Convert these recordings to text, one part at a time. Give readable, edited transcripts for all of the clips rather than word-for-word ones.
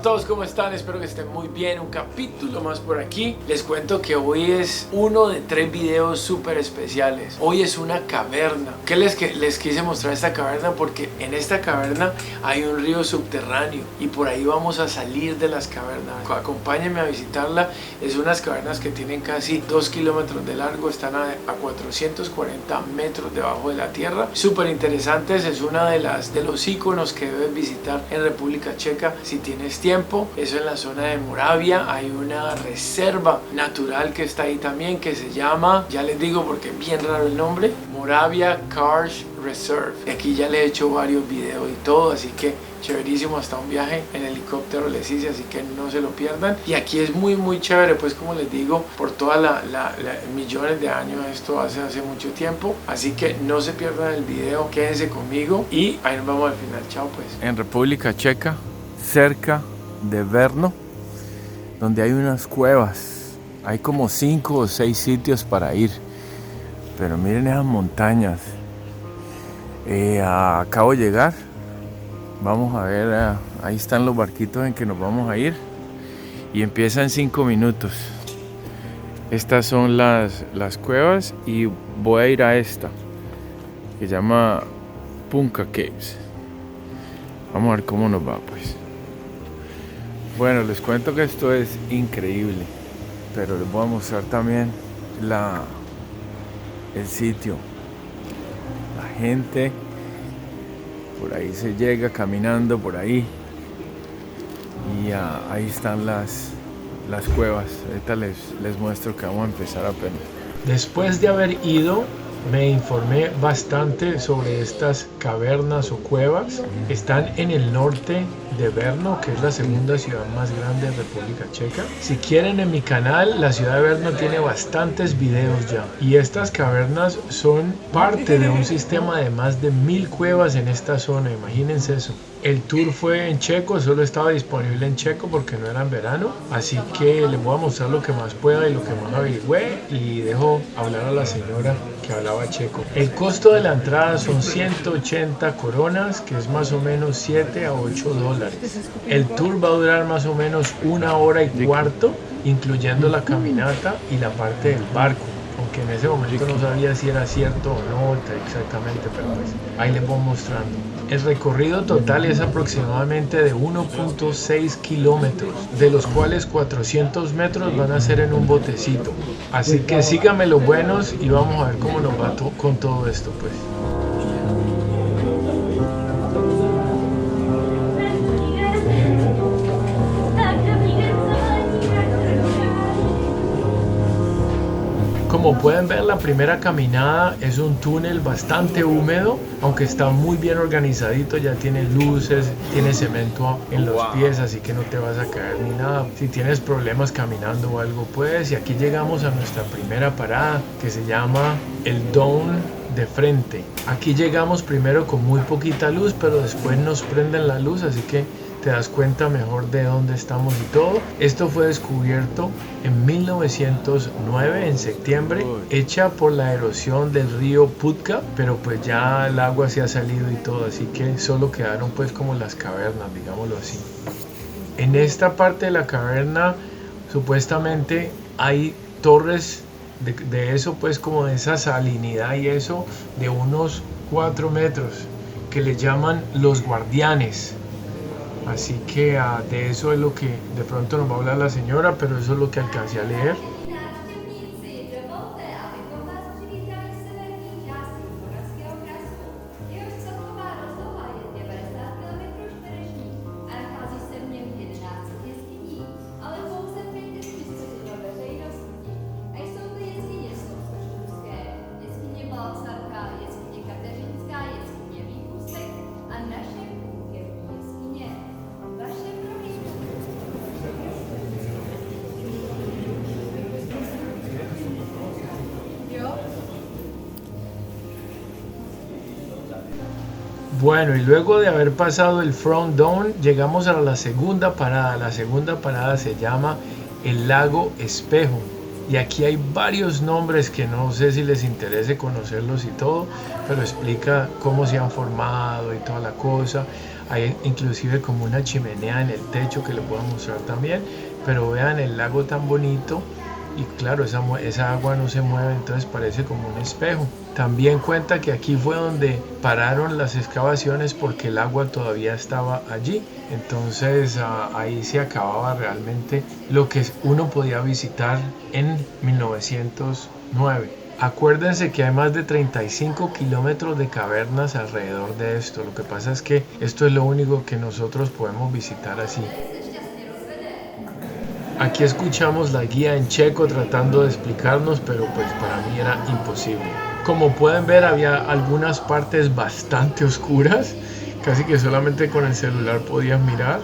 todos, ¿cómo están? Espero que estén muy bien. Un capítulo más por aquí. Les cuento que hoy es uno de 3 videos súper especiales. Hoy es una caverna. ¿Qué les quise mostrar esta caverna? Porque en esta caverna hay un río subterráneo y por ahí vamos a salir de las cavernas. Acompáñenme a visitarla. Es unas cavernas que tienen casi 2 kilómetros de largo. Están a 440 metros debajo de la tierra. Súper interesantes. Es una de los iconos que debes visitar en República Checa si tienes tiempo. Eso en la zona de Moravia. Hay una reserva natural que está ahí también, que se llama, ya les digo porque es bien raro el nombre, Moravia Karst Reserve. Aquí ya le he hecho varios videos y todo, así que chéverísimo. Hasta un viaje en helicóptero les hice, así que no se lo pierdan. Y aquí es muy chévere, pues como les digo, por toda millones de años. Esto hace mucho tiempo, así que no se pierdan el video, quédense conmigo y ahí nos vemos al final. Chao pues. En República Checa, cerca de Brno, donde hay unas cuevas. Hay como 5 o 6 sitios para ir, pero miren esas montañas. Acabo de llegar. Vamos a ver, ahí están los barquitos en que nos vamos a ir y empieza en 5 minutos. Estas son las cuevas y voy a ir a esta que se llama Punka Caves. Vamos a ver cómo nos va pues. Bueno, les cuento que esto es increíble, pero les voy a mostrar también el sitio, la gente. Por ahí se llega caminando por ahí y ahí están las cuevas. Ahorita les muestro que vamos a empezar apenas. Después de haber ido, me informé bastante sobre estas cavernas o cuevas. Están en el norte de Brno, que es la segunda ciudad más grande de República Checa. Si quieren, en mi canal, la ciudad de Brno tiene bastantes videos ya. Y estas cavernas son parte de un sistema de más de 1000 cuevas en esta zona. Imagínense eso. El tour fue en checo, solo estaba disponible en checo porque no era en verano. Así que les voy a mostrar lo que más pueda y lo que más averigüé. Y dejo hablar a la señora que hablaba checo. El costo de la entrada son 180 coronas, que es más o menos 7 a 8 dólares. El tour va a durar más o menos 1 hora y cuarto, incluyendo la caminata y la parte del barco. Aunque en ese momento no sabía si era cierto o no exactamente, pero pues ahí les voy mostrando. El recorrido total es aproximadamente de 1.6 kilómetros, de los cuales 400 metros van a ser en un botecito. Así que síganme los buenos y vamos a ver cómo nos va con todo esto pues. Como pueden ver, la primera caminada es un túnel bastante húmedo, aunque está muy bien organizadito. Ya tiene luces, tiene cemento en los pies, así que no te vas a caer ni nada. Si tienes problemas caminando o algo, puedes. Y aquí llegamos a nuestra primera parada, que se llama el Dome de frente. Aquí llegamos primero con muy poquita luz, pero después nos prenden la luz, así que te das cuenta mejor de dónde estamos y todo. Esto fue descubierto en 1909, en septiembre, hecha por la erosión del río Putka, pero pues ya el agua se ha salido y todo, así que solo quedaron pues como las cavernas, digámoslo así. En esta parte de la caverna supuestamente hay torres de eso, pues como de esa salinidad y eso, de unos 4 metros, que le llaman los guardianes. Así que de eso es lo que de pronto nos va a hablar la señora, pero eso es lo que alcancé a leer. Bueno, y luego de haber pasado el Front Dome, llegamos a la segunda parada. La segunda parada se llama el Lago Espejo. Y aquí hay varios nombres que no sé si les interese conocerlos y todo, pero explica cómo se han formado y toda la cosa. Hay inclusive como una chimenea en el techo que le puedo mostrar también. Pero vean el lago tan bonito. Y claro, esa agua no se mueve, entonces parece como un espejo. También cuenta que aquí fue donde pararon las excavaciones porque el agua todavía estaba allí. Entonces ahí se acababa realmente lo que uno podía visitar en 1909. Acuérdense que hay más de 35 kilómetros de cavernas alrededor de esto. Lo que pasa es que esto es lo único que nosotros podemos visitar así. Aquí escuchamos la guía en checo tratando de explicarnos, pero pues para mí era imposible. Como pueden ver, había algunas partes bastante oscuras, casi que solamente con el celular podías mirar.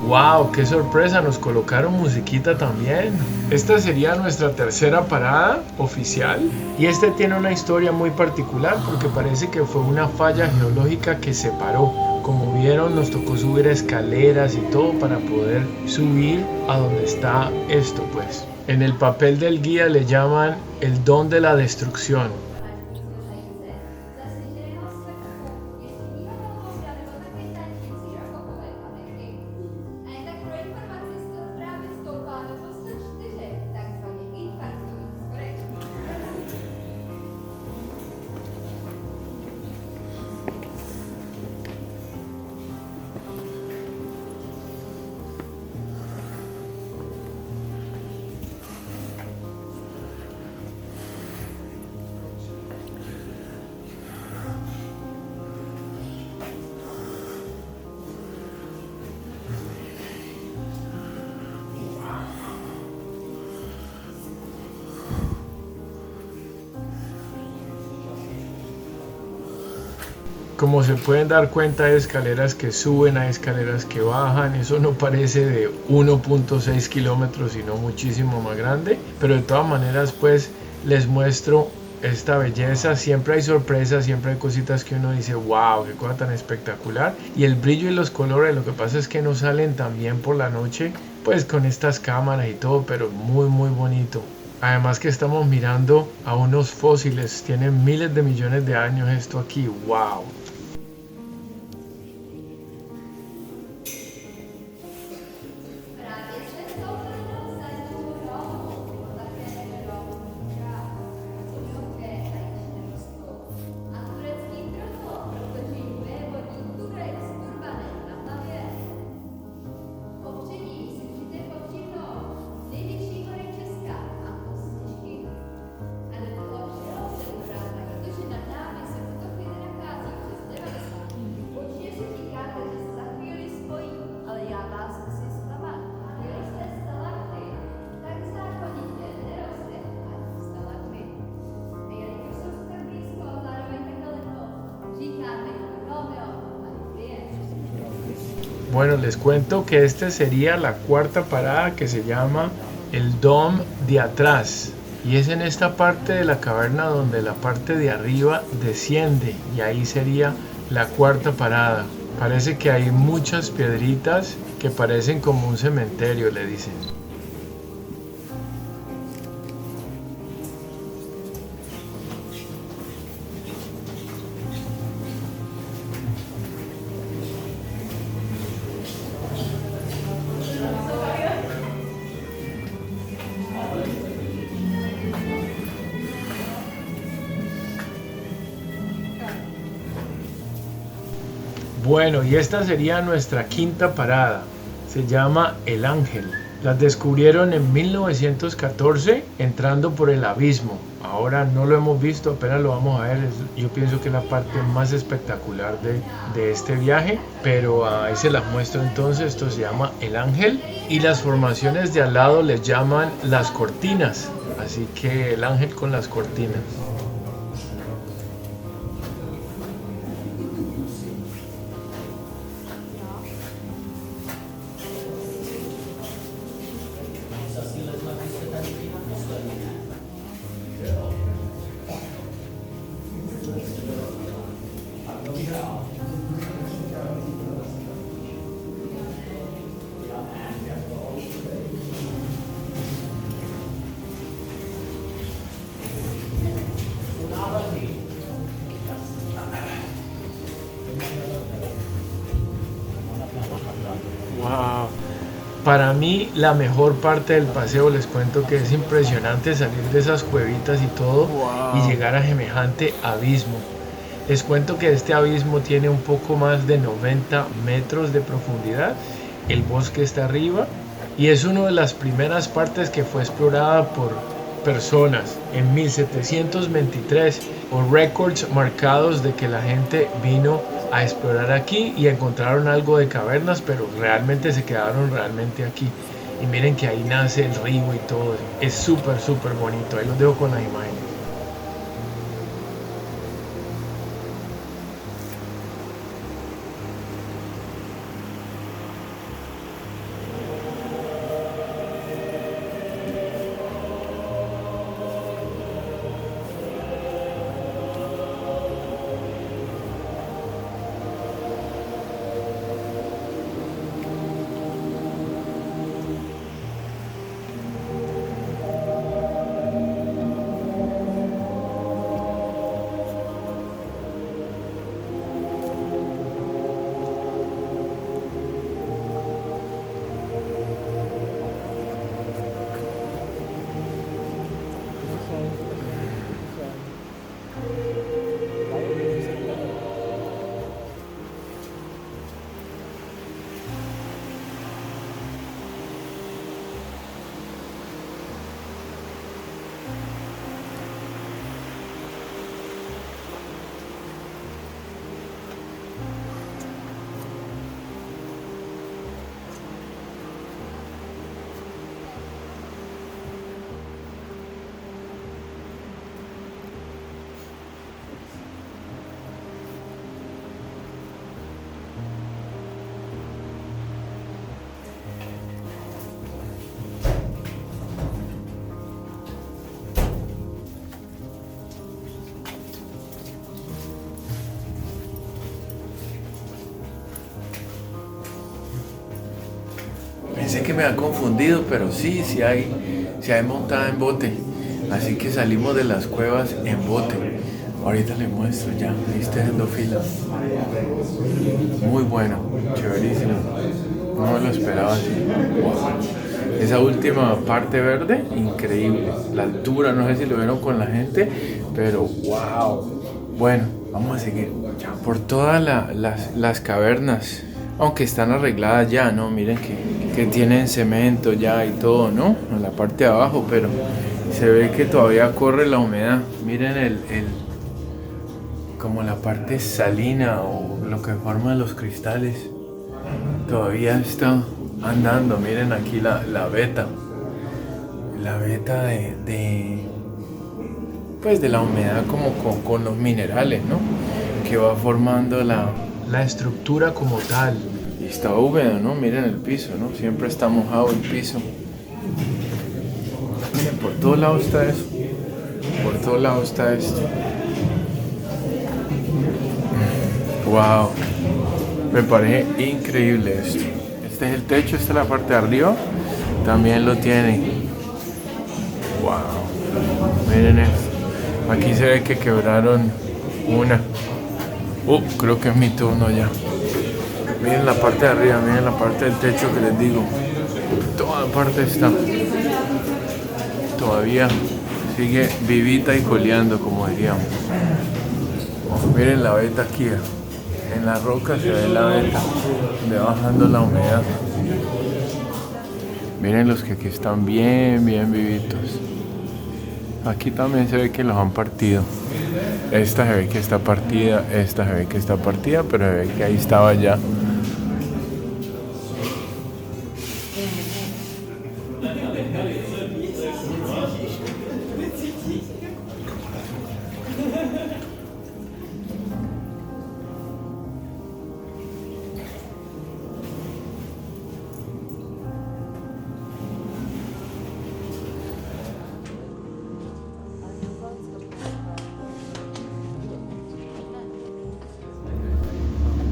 ¡Wow! ¡Qué sorpresa! Nos colocaron musiquita también. Esta sería nuestra tercera parada oficial. Y este tiene una historia muy particular porque parece que fue una falla geológica que se paró. Como vieron, nos tocó subir escaleras y todo para poder subir a donde está esto, pues. En el papel del guía le llaman el don de la destrucción. Como se pueden dar cuenta, hay escaleras que suben, hay escaleras que bajan. Eso no parece de 1.6 kilómetros, sino muchísimo más grande. Pero de todas maneras, pues les muestro esta belleza. Siempre hay sorpresas, siempre hay cositas que uno dice, wow, qué cosa tan espectacular. Y el brillo y los colores, lo que pasa es que no salen tan bien por la noche, pues con estas cámaras y todo, pero muy, muy bonito. Además que estamos mirando a unos fósiles, tienen miles de millones de años esto aquí, wow. Bueno, les cuento que este sería la cuarta parada que se llama el Dom de atrás. Y es en esta parte de la caverna donde la parte de arriba desciende. Y ahí sería la cuarta parada. Parece que hay muchas piedritas que parecen como un cementerio, le dicen. Bueno, y esta sería nuestra quinta parada. Se llama El Ángel. Las descubrieron en 1914 entrando por el abismo. Ahora no lo hemos visto, apenas lo vamos a ver. Yo pienso que es la parte más espectacular de este viaje, pero ahí se las muestro entonces. Esto se llama El Ángel y las formaciones de al lado les llaman las cortinas. Así que El Ángel con las cortinas. Wow. Para mí la mejor parte del paseo, les cuento que es impresionante salir de esas cuevitas y todo. Wow. Y llegar a semejante abismo. Les cuento que este abismo tiene un poco más de 90 metros de profundidad. El bosque está arriba y es una de las primeras partes que fue explorada por personas en 1723, o récords marcados de que la gente vino a explorar aquí y encontraron algo de cavernas, pero realmente se quedaron realmente aquí. Y miren que ahí nace el río y todo. Es súper bonito. Ahí los dejo con las imágenes. Pensé que me había confundido, pero sí hay montada en bote. Así que salimos de las cuevas en bote. Ahorita les muestro ya, ahí está haciendo fila. Muy bueno, chéverísimo. No me lo esperaba así. Wow. Esa última parte verde, increíble. La altura, no sé si lo vieron con la gente, pero wow. Bueno, vamos a seguir. Por todas las cavernas, aunque están arregladas ya, ¿no? Miren que tienen cemento ya y todo, ¿no? En la parte de abajo, pero se ve que todavía corre la humedad. Miren como la parte salina o lo que forma los cristales. Todavía está andando. Miren aquí la veta. La veta pues de la humedad como con los minerales, ¿no? Que va formando la estructura como tal. Y está húmedo, ¿no? Miren el piso, ¿no? Siempre está mojado el piso. Miren, por todos lados está eso. Por todos lados está esto. Wow. Me parece increíble esto. Este es el techo, esta es la parte de arriba. También lo tiene. Wow. Miren esto. Aquí se ve que quebraron una. Creo que es mi turno ya. Miren la parte de arriba, miren la parte del techo que les digo. Toda parte está. Todavía sigue vivita y coleando, como diríamos. Miren la veta aquí. En la roca se ve la veta, ve bajando la humedad. Miren los que aquí están bien vivitos. Aquí también se ve que los han partido. Esta se ve que está partida, esta se ve que está partida, pero se ve que ahí estaba ya.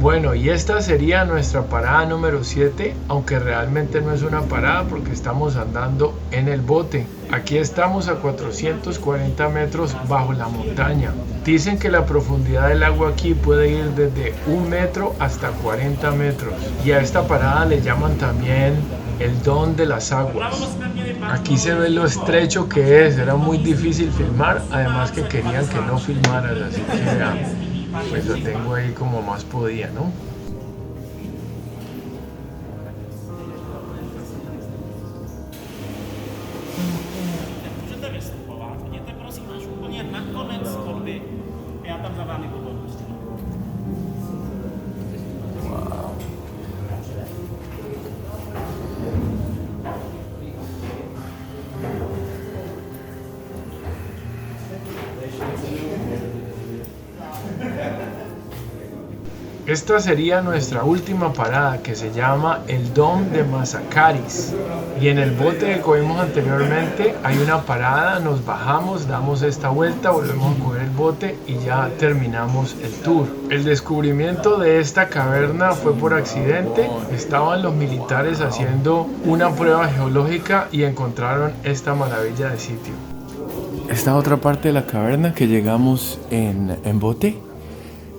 Bueno, y esta sería nuestra parada número 7, aunque realmente no es una parada porque estamos andando en el bote. Aquí estamos a 440 metros bajo la montaña. Dicen que la profundidad del agua aquí puede ir desde 1 metro hasta 40 metros. Y a esta parada le llaman también el Don de las Aguas. Aquí se ve lo estrecho que es, era muy difícil filmar, además que querían que no filmaras, así que pues lo tengo ahí como más podía, ¿no? Můžete vystupovat, jděte prosím až úplně na konec chodby. Já tam za vámi budu. Esta sería nuestra última parada, que se llama el Dom de Mazacaris. Y en el bote que cogimos anteriormente hay una parada, nos bajamos, damos esta vuelta, volvemos a coger el bote y ya terminamos el tour. El descubrimiento de esta caverna fue por accidente. Estaban los militares haciendo una prueba geológica y encontraron esta maravilla de sitio. Esta otra parte de la caverna que llegamos en bote.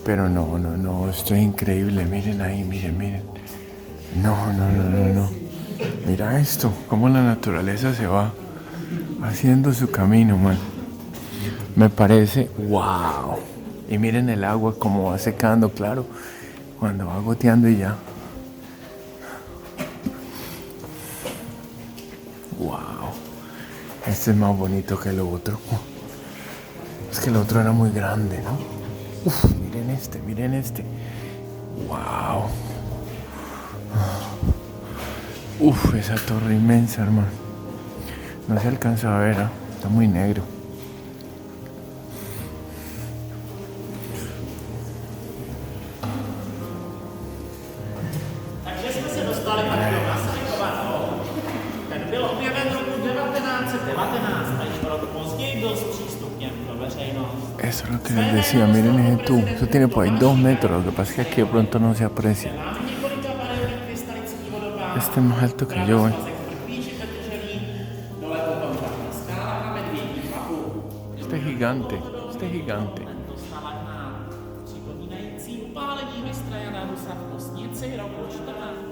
Pero no, esto es increíble, miren ahí, miren. No. Mira esto, cómo la naturaleza se va haciendo su camino, man. Me parece, wow. Y miren el agua como va secando, claro, cuando va goteando y ya. Wow. Este es más bonito que el otro. Es que el otro era muy grande, ¿no? Uf, miren este. Wow. Uf, esa torre inmensa, hermano. No se alcanza a ver, ¿eh? Está muy negro. Takže jsme se dostali tak do Masarykova. Ten byl objeven roku 1919 a již o rok později byl zpřístupněn pro veřejnost. Eso es lo que les decía, miren ese tubo. Eso tiene por ahí 2 metros, lo que pasa es que aquí de pronto no se aprecia. Este es más alto que yo, ¿eh? Este es gigante. Tento stalagmát připomínající upálení mistra Jana Husa v Kostnici roku 14.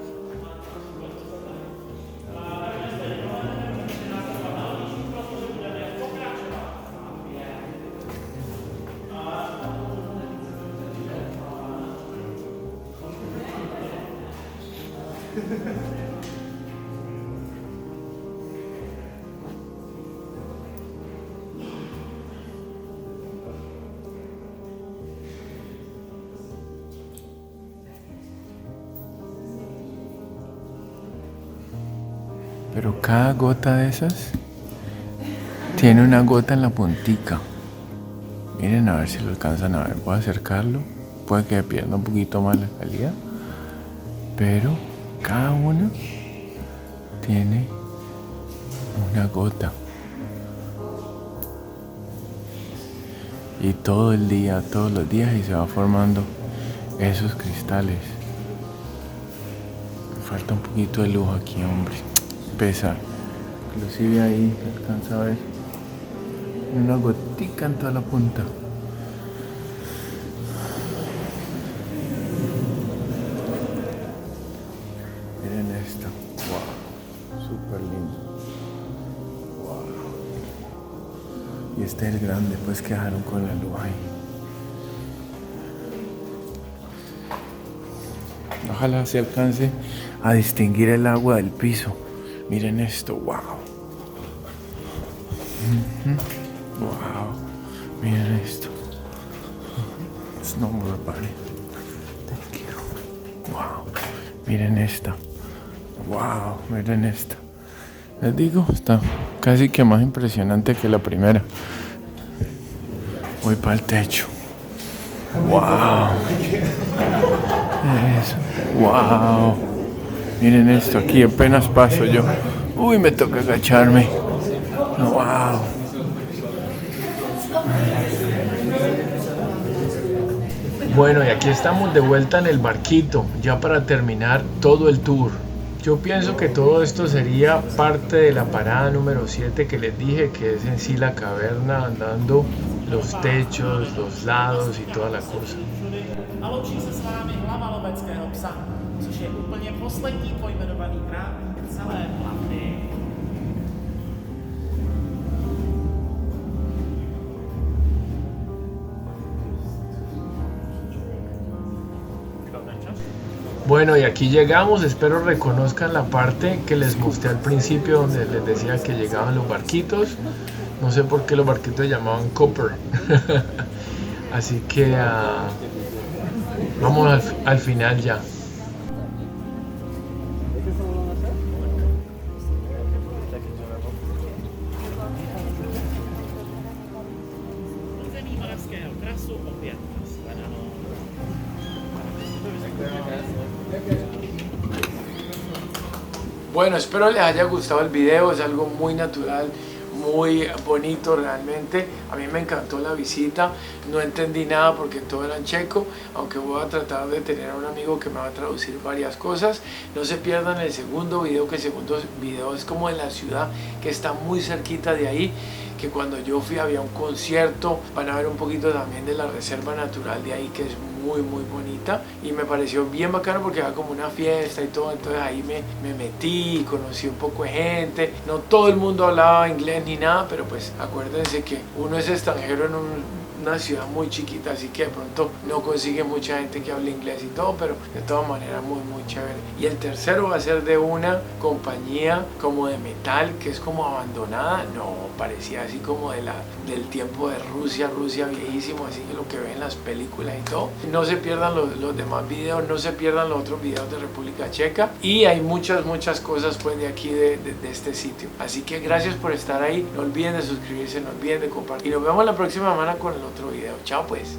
Pero cada gota de esas tiene una gota en la puntica. Miren a ver si lo alcanzan a ver. Voy a acercarlo. Puede que pierda un poquito más la calidad. Pero cada una tiene una gota. Y todo el día, todos los días, y se va formando esos cristales. Me falta un poquito de luz aquí, hombre. Pesa. Inclusive ahí se alcanza a ver una gotica en toda la punta. Miren esto. Wow. Súper lindo. Wow. Y este es el grande, pues quedaron con la luz ahí. Ojalá se alcance a distinguir el agua del piso. Miren esto, wow. Wow. Miren esto. Snowboard buddy. Thank you. Wow. Miren esta. Wow. Miren esta. Les digo, está casi que más impresionante que la primera. Voy para el techo. Wow. Eso. Wow. Miren esto, aquí apenas paso yo. Uy, me toca agacharme. Wow. Bueno, y aquí estamos de vuelta en el barquito, ya para terminar todo el tour. Yo pienso que todo esto sería parte de la parada número 7 que les dije, que es en sí la caverna, andando los techos, los lados y toda la cosa. A loučí se s vámi hlava loveckého psa, což je úplně poslední pojmenovaný krám celé plavby. Bueno, y aquí llegamos, espero reconozcan la parte que les mostré al principio donde les decía que llegaban los barquitos. No sé por qué los barquitos se llamaban Copper. Así que vamos al final ya. Území Moravského krasu opět shledáno. Bueno, espero les haya gustado el video, es algo muy natural, muy bonito realmente. A mí me encantó la visita, no entendí nada porque todo era en checo, aunque voy a tratar de tener a un amigo que me va a traducir varias cosas. No se pierdan el segundo video, que el segundo video es como en la ciudad que está muy cerquita de ahí, que cuando yo fui había un concierto. Van a ver un poquito también de la reserva natural de ahí, que es muy bonita, y me pareció bien bacano porque era como una fiesta y todo. Entonces ahí me metí, conocí un poco de gente. No todo el mundo hablaba inglés ni nada, pero pues acuérdense que uno es extranjero en una ciudad muy chiquita, así que de pronto no consigue mucha gente que hable inglés y todo, pero de todas maneras muy chévere. Y el tercero va a ser de una compañía como de metal, que es como abandonada. No, parecía así como del tiempo de Rusia viejísimo, así que lo que ven en las películas y todo. No se pierdan los demás videos, no se pierdan los otros videos de República Checa, y hay muchas cosas pues de aquí de este sitio. Así que gracias por estar ahí, no olviden de suscribirse, no olviden de compartir, y nos vemos la próxima semana con el otro video. Chao pues.